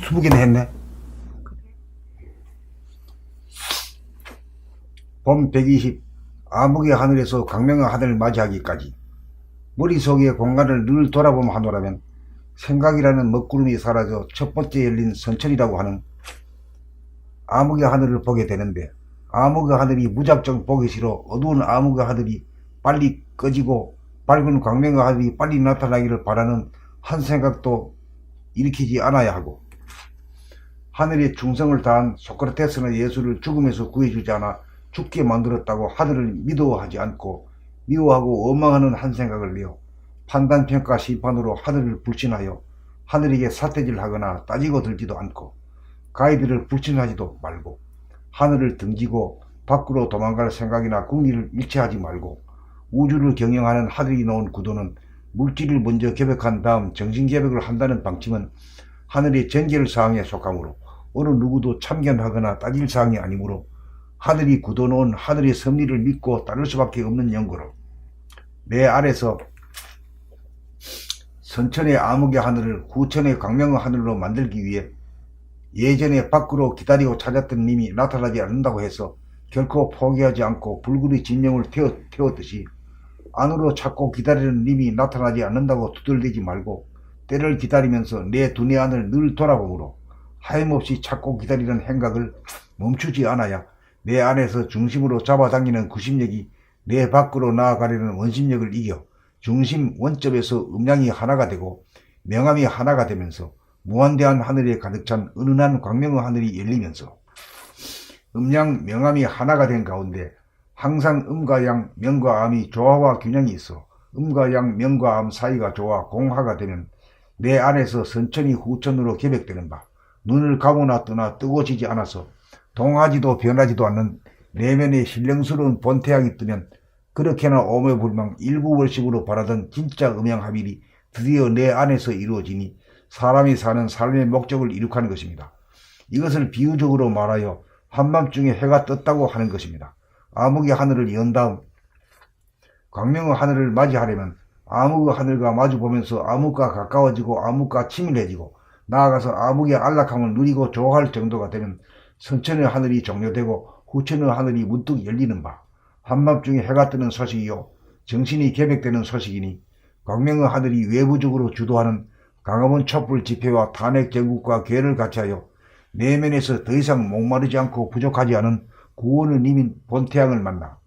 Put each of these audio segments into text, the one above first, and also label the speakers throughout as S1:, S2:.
S1: 20개나 했네. 봄 120 암흑의 하늘에서 광명의 하늘을 맞이하기까지 머릿속의 공간을 늘 돌아보며 하노라면 생각이라는 먹구름이 사라져 첫 번째 열린 선천이라고 하는 암흑의 하늘을 보게 되는데, 암흑의 하늘이 무작정 보기 싫어 어두운 암흑의 하늘이 빨리 꺼지고 밝은 광명의 하늘이 빨리 나타나기를 바라는 한 생각도 일으키지 않아야 하고, 하늘에 충성을 다한 소크라테스는 예수를 죽음에서 구해주지 않아 죽게 만들었다고 하늘을 믿어하지 않고 미워하고 원망하는 한 생각을 내어 판단평가 심판으로 하늘을 불신하여 하늘에게 삿대질하거나 따지고 들지도 않고 가이드를 불신하지도 말고 하늘을 등지고 밖으로 도망갈 생각이나 궁리를 일체하지 말고 우주를 경영하는 하늘이 놓은 구도는 물질을 먼저 개벽한 다음 정신개벽을 한다는 방침은 하늘의 정결사항에 속하므로 어느 누구도 참견하거나 따질 사항이 아니므로 하늘이 굳어놓은 하늘의 섭리를 믿고 따를 수밖에 없는 연고로 내 안에서 선천의 암흑의 하늘을 후천의 광명의 하늘로 만들기 위해 예전에 밖으로 기다리고 찾았던 님이 나타나지 않는다고 해서 결코 포기하지 않고 불굴의 진영을 태웠듯이 안으로 찾고 기다리는 님이 나타나지 않는다고 투덜대지 말고 때를 기다리면서 내 두뇌 안을 늘 돌아보므로 하염없이 찾고 기다리는 행각을 멈추지 않아야 내 안에서 중심으로 잡아당기는 구심력이 내 밖으로 나아가려는 원심력을 이겨 중심 원점에서 음량이 하나가 되고 명암이 하나가 되면서 무한대한 하늘에 가득 찬 은은한 광명의 하늘이 열리면서 음량 명암이 하나가 된 가운데 항상 음과 양, 명과 암이 조화와 균형이 있어 음과 양, 명과 암 사이가 조화 공화가 되면 내 안에서 선천이 후천으로 개벽되는 바, 눈을 감으나 뜨나 뜨고지지 않아서 동하지도 변하지도 않는 내면의 신령스러운 본태양이 뜨면 그렇게나 오매불망 일구월식으로 바라던 진짜 음양합일이 드디어 내 안에서 이루어지니 사람이 사는 삶의 목적을 이룩하는 것입니다. 이것을 비유적으로 말하여 한밤중에 해가 떴다고 하는 것입니다. 암흑의 하늘을 연 다음 광명의 하늘을 맞이하려면 암흑의 하늘과 마주보면서 암흑과 가까워지고 암흑과 친밀해지고 나아가서 암흑의 안락함을 누리고 좋아할 정도가 되면 선천의 하늘이 종료되고 후천의 하늘이 문득 열리는 바, 한밤중에 해가 뜨는 소식이요 정신이 개벽되는 소식이니 광명의 하늘이 외부적으로 주도하는 강화문 촛불 집회와 탄핵 전국과 괴를 같이하여 내면에서 더 이상 목마르지 않고 부족하지 않은 구원의 님인 본태양을 만나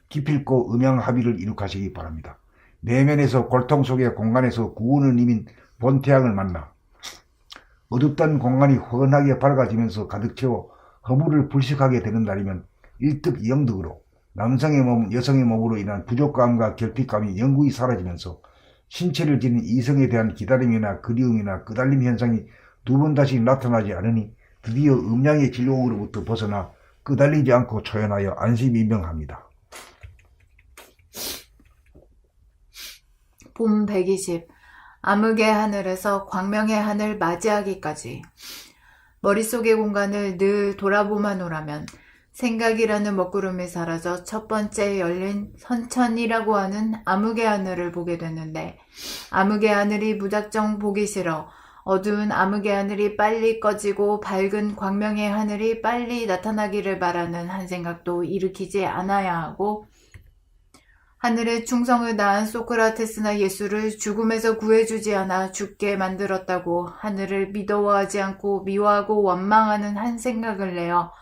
S1: 기필코 음양합의를 이룩하시기 바랍니다. 내면에서 골통 속의 공간에서 구원의 님인 본태양을 만나 어둡던 공간이 훤하게 밝아지면서 가득 채워 허물을 불식하게 되는 날이면 일득 영득으로 남성의 몸, 여성의 몸으로 인한 부족감과 결핍감이 영구히 사라지면서 신체를 지닌 이성에 대한 기다림이나 그리움이나 끄달림 현상이 두 번 다시 나타나지 않으니 드디어 음양의 진롱으로부터 벗어나 끄달리지 않고 초연하여 안심인명합니다.
S2: 봄 120 암흑의 하늘에서 광명의 하늘 맞이하기까지 머릿속의 공간을 늘 돌아보마노라면 생각이라는 먹구름이 사라져 첫 번째 열린 선천이라고 하는 암흑의 하늘을 보게 되는데, 암흑의 하늘이 무작정 보기 싫어 어두운 암흑의 하늘이 빨리 꺼지고 밝은 광명의 하늘이 빨리 나타나기를 바라는 한 생각도 일으키지 않아야 하고, 하늘에 충성을 다한 소크라테스나 예수를 죽음에서 구해주지 않아 죽게 만들었다고 하늘을 믿어하지 않고 미워하고 원망하는 한 생각을 내어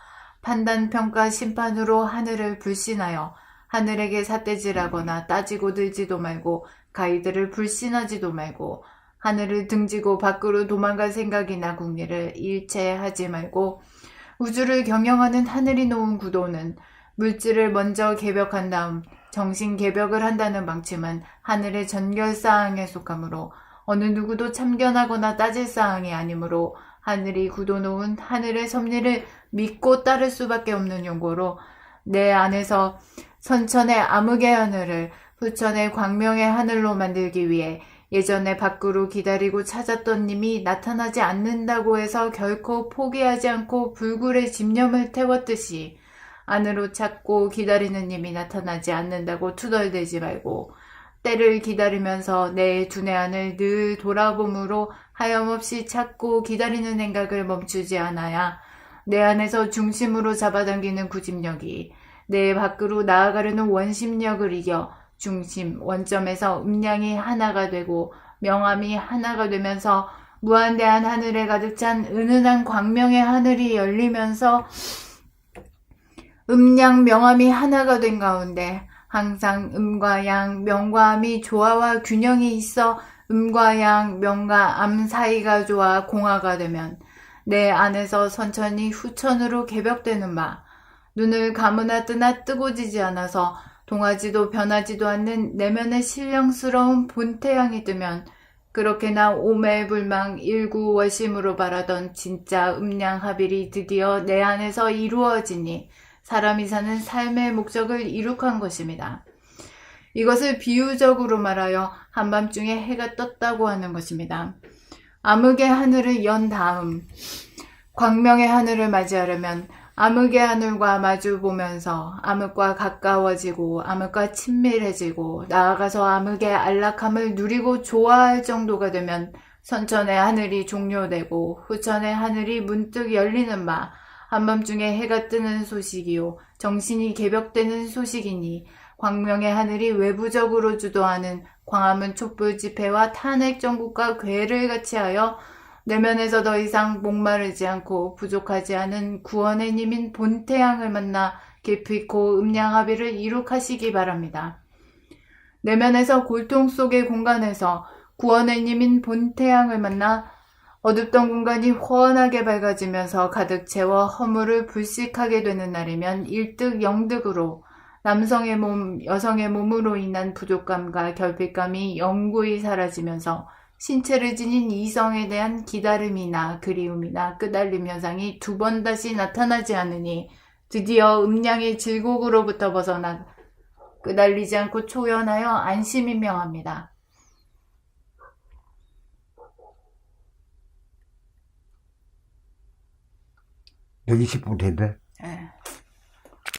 S2: 판단, 평가, 심판으로 하늘을 불신하여 하늘에게 삿대질하거나 따지고 들지도 말고 가이드를 불신하지도 말고 하늘을 등지고 밖으로 도망갈 생각이나 궁리를 일체하지 말고 우주를 경영하는 하늘이 놓은 구도는 물질을 먼저 개벽한 다음 정신 개벽을 한다는 방침은 하늘의 전결사항에 속하므로 어느 누구도 참견하거나 따질 사항이 아니므로 하늘이 굳어놓은 하늘의 섭리를 믿고 따를 수밖에 없는 용고로 내 안에서 선천의 암흑의 하늘을 후천의 광명의 하늘로 만들기 위해 예전에 밖으로 기다리고 찾았던 님이 나타나지 않는다고 해서 결코 포기하지 않고 불굴의 집념을 태웠듯이 안으로 찾고 기다리는 님이 나타나지 않는다고 투덜대지 말고 때를 기다리면서 내 두뇌 안을 늘 돌아봄으로 하염없이 찾고 기다리는 생각을 멈추지 않아야 내 안에서 중심으로 잡아당기는 구집력이 내 밖으로 나아가려는 원심력을 이겨 중심, 원점에서 음량이 하나가 되고 명암이 하나가 되면서 무한대한 하늘에 가득 찬 은은한 광명의 하늘이 열리면서 음양 명암이 하나가 된 가운데 항상 음과 양, 명과 암이 조화와 균형이 있어 음과 양, 명과 암 사이가 좋아 공화가 되면 내 안에서 선천이 후천으로 개벽되는 바, 눈을 감으나 뜨나 뜨고지지 않아서 동하지도 변하지도 않는 내면의 신령스러운 본태양이 뜨면 그렇게나 오매불망 일구월심으로 바라던 진짜 음양합일이 드디어 내 안에서 이루어지니 사람이 사는 삶의 목적을 이룩한 것입니다. 이것을 비유적으로 말하여 한밤중에 해가 떴다고 하는 것입니다. 암흑의 하늘을 연 다음 광명의 하늘을 맞이하려면 암흑의 하늘과 마주 보면서 암흑과 가까워지고 암흑과 친밀해지고 나아가서 암흑의 안락함을 누리고 좋아할 정도가 되면 선천의 하늘이 종료되고 후천의 하늘이 문득 열리는 바 한밤중에 해가 뜨는 소식이요 정신이 개벽되는 소식이니 광명의 하늘이 외부적으로 주도하는 광화문 촛불 집회와 탄핵 정국과 괴를 같이하여 내면에서 더 이상 목마르지 않고 부족하지 않은 구원의 님인 본태양을 만나 깊이고 음양합의를 이룩하시기 바랍니다. 내면에서 골통 속의 공간에서 구원의 님인 본태양을 만나 어둡던 공간이 훤하게 밝아지면서 가득 채워 허물을 불식하게 되는 날이면 일득 영득으로 남성의 몸, 여성의 몸으로 인한 부족감과 결핍감이 영구히 사라지면서 신체를 지닌 이성에 대한 기다림이나 그리움이나 끄달림 현상이 두 번 다시 나타나지 않으니 드디어 음양의 질곡으로부터 벗어나 끄달리지 않고 초연하여 안심이 명합니다.
S1: 120분 됐네.